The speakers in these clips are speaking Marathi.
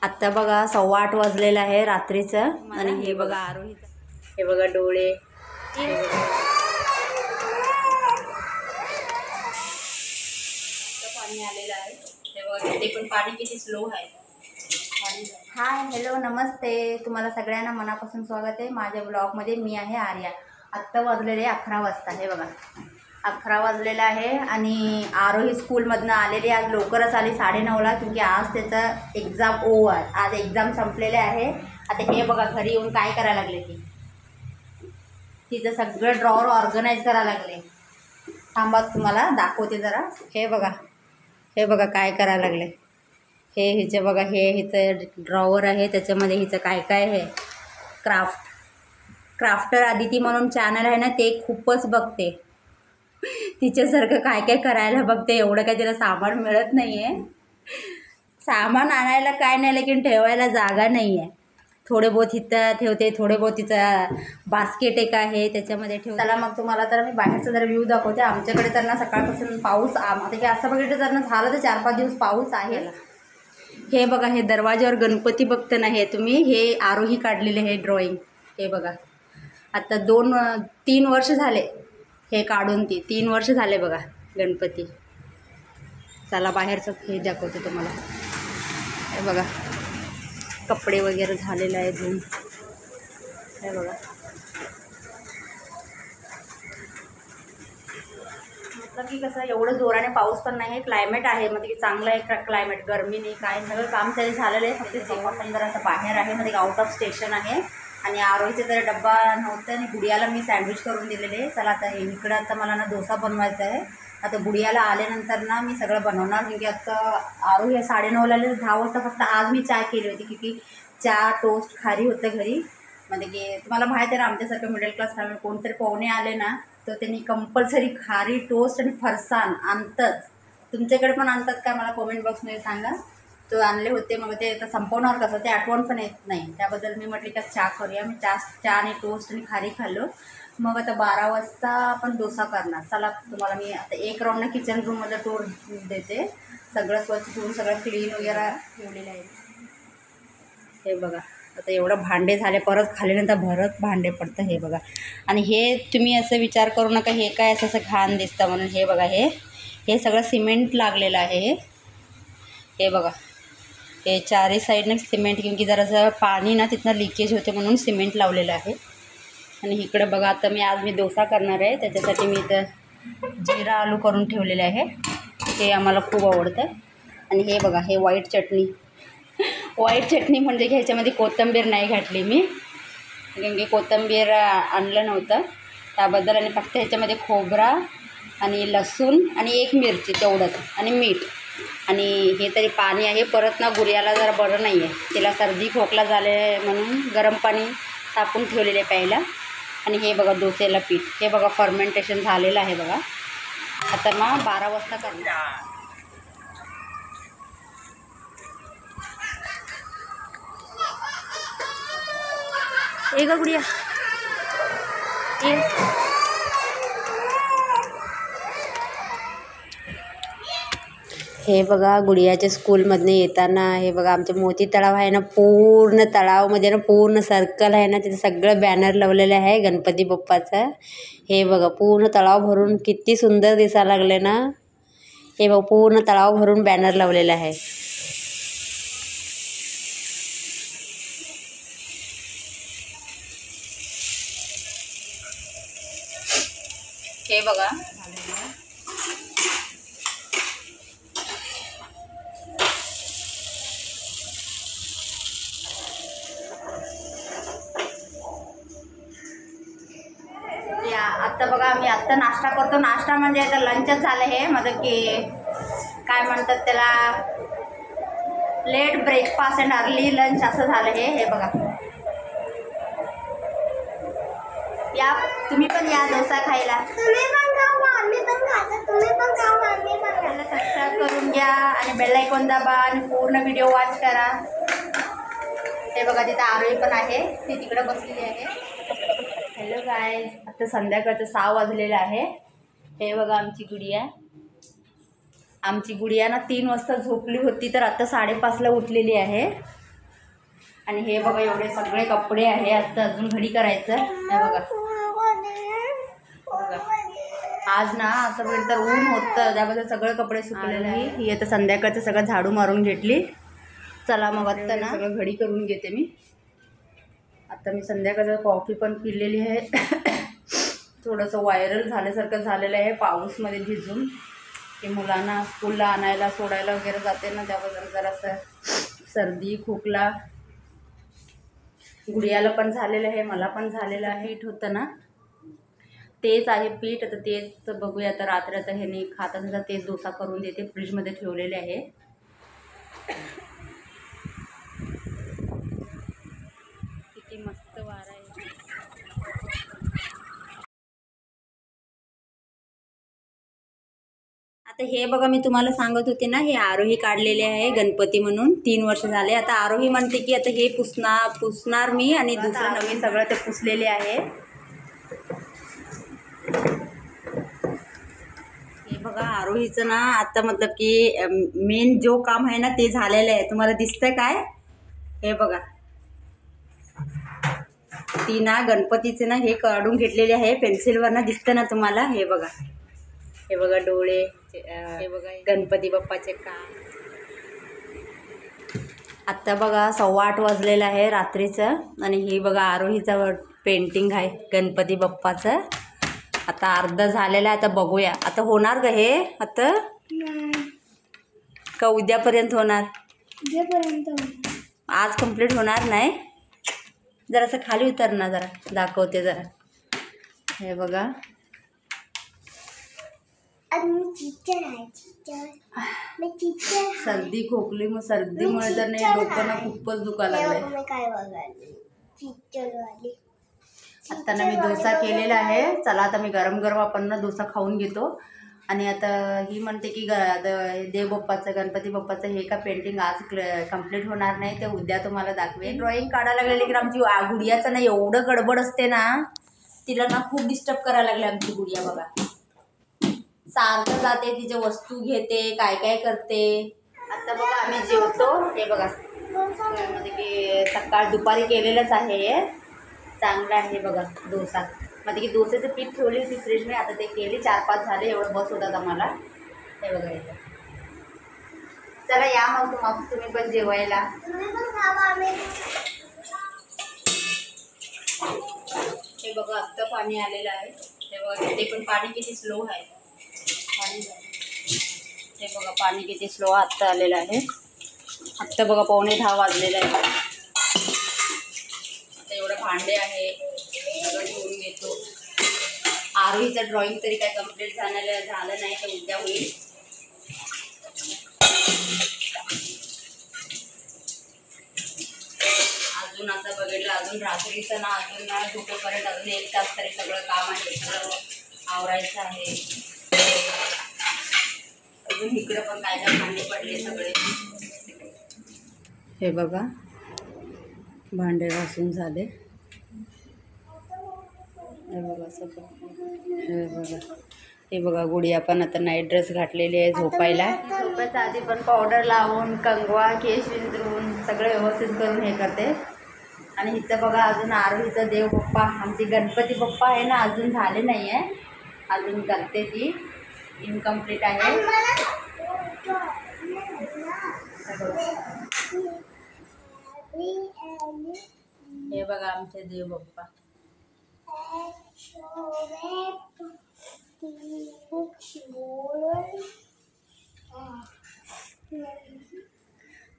आत्ता बघा 8:15 वाजलेलं आहे रात्रीचं. आणि हे बघा आरोहीचं, हे बघा डोळे, हे बघा पाणी आलेलं आहे. हे बघा ते पण पाणी किती स्लो आहे. हाय हॅलो नमस्ते, तुम्हाला सगळ्यांना मनापासून स्वागत आहे माझ्या ब्लॉगमध्ये. मी आहे आर्या. आत्ता वाजलेले 11 वाजता. हे बघा 11 वाजलेला आहे आणि आरोही स्कूलमधनं आलेली. आज लवकरच आली 9:30ला, क्योंकि आज त्याचा एक्झाम ओव्हर, आज एक्झाम संपलेले आहे. आता हे बघा घरी येऊन काय करायला लागले, तिचं सगळं ड्रॉवर ऑर्गनाईज करायला लागले. थांबा तुम्हाला दाखवते जरा. हे बघा काय करायला लागले. हे हिचं बघा, हे हिचं ड्रॉवर आहे, त्याच्यामध्ये हिचं काय काय आहे. क्राफ्टर आदिती म्हणून चॅनल आहे ना, ते खूपच बघते. तिच्यासारखं काय काय करायला बघते. एवढं काय तिला सामान मिळत नाही आहे. सामान आणायला काय नाही, लेकिन ठेवायला जागा नाही आहे. थोडे बहुत इथं ठेवते, थोडे बहुत तिचं बास्केट एक आहे त्याच्यामध्ये ठेवते. चला मग तुम्हाला तर मी बाहेरचा जरा व्ह्यू दाखवते. आमच्याकडे तर ना सकाळपासून पाऊस, आता की असं बघितलं तर ना झालं तर 4-5 दिवस पाऊस आहे. हे बघा हे दरवाज्यावर गणपती बघता ना, हे तुम्ही हे आरोही काढलेले हे ड्रॉइंग. हे बघा आता 2-3 वर्ष झाले हे काढून. 3 वर्ष झाले बघा गणपती. चला बाहेरचं हे दाखवते तुम्हाला. हे बघा कपडे वगैरे झालेलं आहे धुवून. हे बघा मतलब की कसं एवढं जोराने पाऊस पण नाही आहे. क्लायमेट आहे म्हणजे की चांगलं आहे क्लायमेट, गरमी नाही काय, सगळं काम तरी झालेलं आहे. फक्त जेव्हा जरा असं बाहेर आहे म्हणजे आउट ऑफ स्टेशन आहे. आणि आरोहीचं जरा डब्बा नव्हतं आणि गुडियाला मी सँडविच करून दिलेले. चला आता इकडं आता मला ना डोसा बनवायचा आहे. आता गुडियाला आल्यानंतर ना मी सगळं बनवणार. म्हणजे आता आरोही 9:30ला 10 वाजता फक्त आज मी चहा केली होती, क्योंकि चहा टोस्ट खारी होतं घरी. म्हणजे की तुम्हाला माहीत आहे ना, आमच्यासारखं मिडल क्लास फॅमिली कोणतरी पाहुणे आले ना तर त्यांनी कंपल्सरी खारी टोस्ट आणि फरसाण आणतंच. तुमच्याकडे पण आणतात का मला कमेंट बॉक्समध्ये सांगा. तो आणले होते, मग ते आता संपवणार कसं ते आठवण पण येत नाही. त्याबद्दल मी म्हटली का चहा करूया. मी चहा आणि टोस्ट आणि खारी खाल्लो. मग आता 12 वाजता आपण डोसा करणार. चला तुम्हाला मी आता एक राऊंड ना किचन रूममध्ये टूर देते. सगळं स्वच्छ धुवून सगळं क्लीन वगैरे ठेवलेलं आहे. हे बघा आता एवढं भांडे झाले, परत खाल्ल्यानंतर भरत भांडे पडतं. हे बघा आणि हे तुम्ही असं विचार करू नका हे काय असं घाण दिसतं म्हणून. हे बघा हे सगळं सिमेंट लागलेलं आहे. हे बघा हे चारही साईडनं सिमेंट, क्योंकि जरासं पाणी ना तिथनं लिकेज होते म्हणून सिमेंट लावलेलं आहे. आणि इकडं बघा आता आज मी डोसा करणार आहे. त्याच्यासाठी मी इथं जिरा आलू करून ठेवलेले आहे. हे आम्हाला खूप आवडतं. आणि हे बघा हे व्हाईट चटणी म्हणजे की ह्याच्यामध्ये कोथिंबीर नाही घातली मी, कारण की कोथिंबीर आणलं नव्हतं त्याबद्दल. आणि फक्त ह्याच्यामध्ये खोबरा आणि लसूण आणि 1 मिरची तेवढंच आणि मीठ. आणि हे तरी पाणी आहे. परत ना गुडियाला जरा बरं नाही आहे, तिला सर्दी खोकला झाले म्हणून गरम पाणी टाकून ठेवलेले प्यायला. आणि हे बघा डोसेला पीठ, हे बघा फर्मेंटेशन झालेलं आहे बघा. आता मग 12 वाजता करणार. ए ग गुडिया ए. हे बघा गुडियाच्या स्कूलमधनं येताना हे बघा आमचं मोती तलाव आहे ना, पूर्ण तलावमध्ये ना पूर्ण सर्कल आहे ना, तिथे सगळं बॅनर लावलेलं आहे गणपती बाप्पाचं. हे बघा पूर्ण तलाव भरून किती सुंदर दिसायला लागले ना. हे बघा पूर्ण तलाव भरून बॅनर लावलेलं आहे. हे बघा आता बघा मी आत्ता नाश्ता करतो. नाश्ता म्हणजे आता लंचच झालं हे, मतलब की काय म्हणतात त्याला, late breakfast and early lunch असं झालं हे बघा. या तुम्ही पण या डोसा खायला. सबस्क्राईब करून घ्या आणि बेल आयकॉन दाबा आणि पूर्ण व्हिडिओ वॉच करा. हे बघा तिथं आरोही पण आहे, ती तिकडं बसलेली आहे. हॅलो गाईज, आता संध्याकाळचं 6 वाजलेलं आहे. हे बघा आमची गुडिया ना 3 वाजता झोपली होती, तर आता 5:30ला उठलेली आहे. आणि हे बघा एवढे सगळे कपडे आहे. आता अजून घडी करायचं. हे बघा आज ना असं वेळ तर ऊन होतं त्याबद्दल सगळे कपडे सुकलेले आहे. ही आता संध्याकाळचं सगळं झाडू मारून घेतली. चला मग आता ना सगळं घडी करून घेते मी. आता मी संध्याकाळचं कॉफी पण पिलेली आहे. थोडंसं व्हायरल झाल्यासारखं झालेलं आहे पाऊसमध्ये भिजून. की मुलांना स्कूलला आणायला सोडायला वगैरे जाते ना त्याबद्दल जरासं सर्दी खोकला. गुडियाला पण झालेलं आहे मला पण झालेलं आहे. पीठ होतं ना तेच आहे पीठ. आता तेच बघूया आता रात्री आता ह्याने खात असेल तर तेच डोसा करून देते. फ्रीजमध्ये ठेवलेले आहे. किती मस्त वारा आहे. आता हे बघा मी तुम्हाला सांगत होते ना हे आरोही काढलेले आहे गणपती म्हणून 3 वर्ष झाले. आता आरोही म्हणते की आता हे पुसणार मी आणि दुसरं नवीन सगळं ते पुसलेले आहे. हे बघा आरोहीचं ना आता मतलब की मेन जो काम आहे ना ते झालेलं आहे. तुम्हाला दिसतंय काय? हे बघा ती ना गणपतीचे ना हे काढून घेतलेले आहे पेन्सिलवर ना दिसतं ना तुम्हाला. हे बघा डोळे. हे बघा गणपती बाप्पाचे काम. आत्ता बघा 8:15 वाजलेलं आहे रात्रीचं. आणि ही बघा आरोहीचं पेंटिंग आहे गणपती बाप्पाचं. आता अर्ध झालेलं आहे. आता बघूया आता होणार का हे आता का उद्यापर्यंत होणार? आज कंप्लीट होणार नाही. जरासं खाली उतर ना जरा दाखवते जरा. हे बघा सर्दी खोकली मग सर्दीमुळे तर नाही डोकं ना खूपच दुखायला लागलंय. आता ना मी डोसा केलेला आहे. चला आता मी गरम गरम आपण ना डोसा खाऊन घेतो. आणि आता ही म्हणते की देव बाप्पाचं गणपती बाप्पाचं हे का पेंटिंग आज कंप्लीट होणार नाही ते उद्या तुम्हाला दाखवेन. ड्रॉइंग काढायला लागलेली की आमची गुडियाचं ना एवढं गडबड असते ना तिला ना खूप डिस्टर्ब करायला लागले आमची गुडिया. बघा सारखं जाते तिच्या वस्तू घेते काय काय करते. आता बघा आम्ही जेवतो. हे बघा म्हणजे की सकाळ दुपारी केलेलंच आहे हे चांगलं आहे. बघा डोसा म्हणजे की डोस्याचं पीठ ठेवली होती फ्रीजमध्ये. आता ते केली 4-5 झाले एवढं बस होतात आम्हाला. हे बघा येतं. चला या मग तुम्ही पण जेवायला. हे बघा आत्ता पाणी आलेलं आहे. हे बघा ते पण पाणी किती स्लो आहे. हे बघा पाणी किती स्लो आत्ता आलेलं आहे. आत्ता बघा 9:15 वाजलेलं आहे. आता एवढं भांडे आहे सगळं ठेवून घेतो. आरोहीचं ड्रॉइंग तरी काय कम्प्लीट झालं नाही तर उद्या होईल. अजून असं बघितलं अजून रात्रीचं ना अजून ना झोपेपर्यंत अजून 1 तास तरी सगळं काम आहे सगळं आवरायचं आहे. अजून इकडे पण काय काय भांडे पडले सगळे. हे बघा भांडे घासून झाले. हे बघा सगळं. हे बघा गुडिया पण आता नाईट ड्रेस घातलेली आहे झोपायला. झोपायच्या आधी पण पावडर लावून कंगवा केश विंचरून सगळं व्यवस्थित करून हे करते. आणि इथं बघा अजून आरोहीचं देव बाप्पा आमची गणपती बाप्पा आहे ना अजून झाले नाही आहे. अजून करते ती इनकम्प्लीट आहे. हे बघा आमचे देव बाप्पा.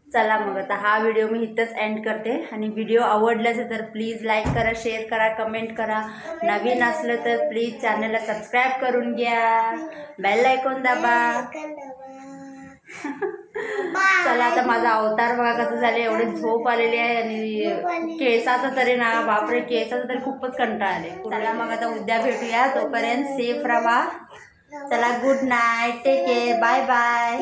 चला मग आता हा व्हिडिओ मी इथंच एंड करते. आणि व्हिडिओ आवडला असेल तर प्लीज लाईक करा शेअर करा कमेंट करा. नवीन असलं तर प्लीज चॅनलला सबस्क्राईब करून घ्या. बेल आयकॉन दाबा. चला आता माझा अवतार बघा कसं झाले. एवढे झोप आलेली आहे आणि केसाचं तरी ना बापरे केसाचं तरी खूपच कंटाळा आले. चला मग आता उद्या भेटूया. तोपर्यंत सेफ राहा. चला good night. Take care. Bye bye.